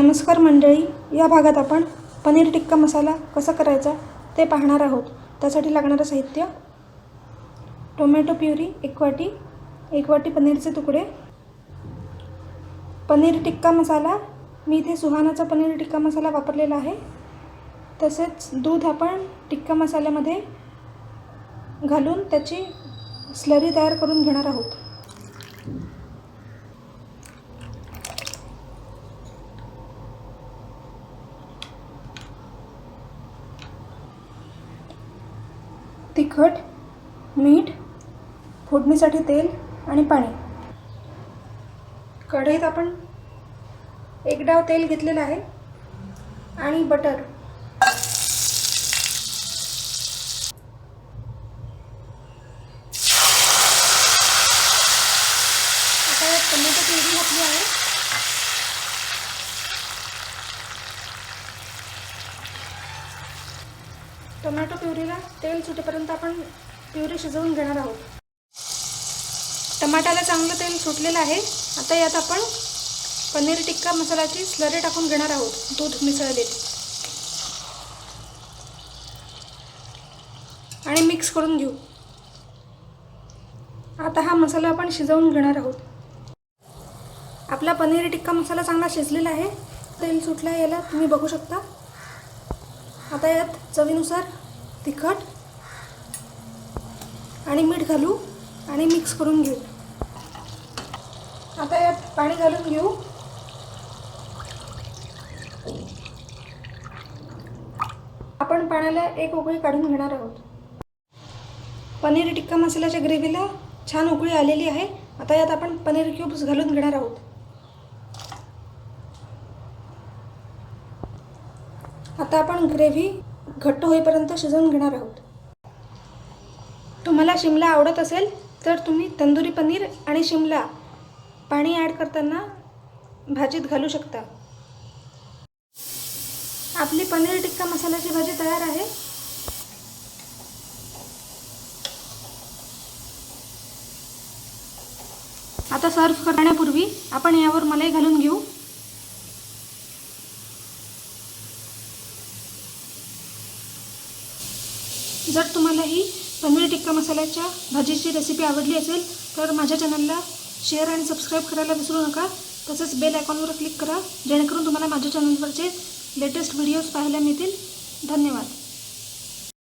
नमस्कार मंडळी, या भागात आपण पनीर टिक्का मसाला कसा करायचा ते पाहणार आहोत। त्यासाठी लागणारे साहित्य: टोमॅटो प्युरी 1 वाटी, 1 वाटी पनीरचे तुकडे, पनीर टिक्का मसाला, मी इथे सुहानाचा पनीर टिक्का मसाला वापरलेला आहे। तसेच दूध आपण टिक्का मसाल्यामध्ये घालून त्याची स्लरी तयार करून घेणार आहोत। तिखट, मीठ, फोडणीसाठी तेल आणि पाणी। कढईत आपण 1 डाव तेल घेतलेलं आहे आणि बटर। आता यात टोमॅटो प्युरी घातली आहे। टोमॅटो प्युरीला तेल सुटेपर्यंत आपण प्युरी शिजवून घेणार आहोत। टमाट्याला चांगलं तेल सुटलेलं आहे। आता यात आपण पनीर टिक्का मसाल्याची स्लरी टाकून घेणार आहोत, दूध मिसळलेली, आणि मिक्स करून घेऊ। आता हा मसाला आपण शिजवून घेणार आहोत। आपला पनीर टिक्का मसाला चांगला शिजलेला आहे, तेल सुटलं आहे याला, तुम्ही बघू शकता। आता यात चवीनुसार तिखट आणि मीठ घालू आणि मिक्स करून घेऊ। आता यात पाणी घालून घेऊ। आपण पाण्याला 1 उकळी काढून घेणार आहोत। पनीर टिक्का मसाल्याच्या ग्रेव्हीला छान उकळी आलेली आहे। आता यात आपण पनीर क्यूब्स घालून घेणार आहोत। आता आपण ग्रेव्ही घट्ट होईपर्यंत शिजवून घेणार आहोत। तुम्हाला शिमला आवडत असेल तर तुम्ही तंदुरी पनीर आणि शिमला पाणी ॲड करताना भाजीत घालू शकता। आपली पनीर टिक्का मसाल्याची भाजी तयार आहे। आता सर्व्ह करण्यापूर्वी आपण यावर मलाई घालून घेऊ। जर तुम्हाला ही पनीर टिक्का मसाल्याच्या भाजीची रेसिपी आवडली असेल तर माझ्या चॅनलला शेअर आणि सबस्क्राईब करायला विसरू नका। तसेच बेल आयकॉनवर क्लिक करा, जेणेकरून तुम्हाला माझ्या चॅनलवरचे लेटेस्ट व्हिडिओज पाहायला मिळतील। धन्यवाद।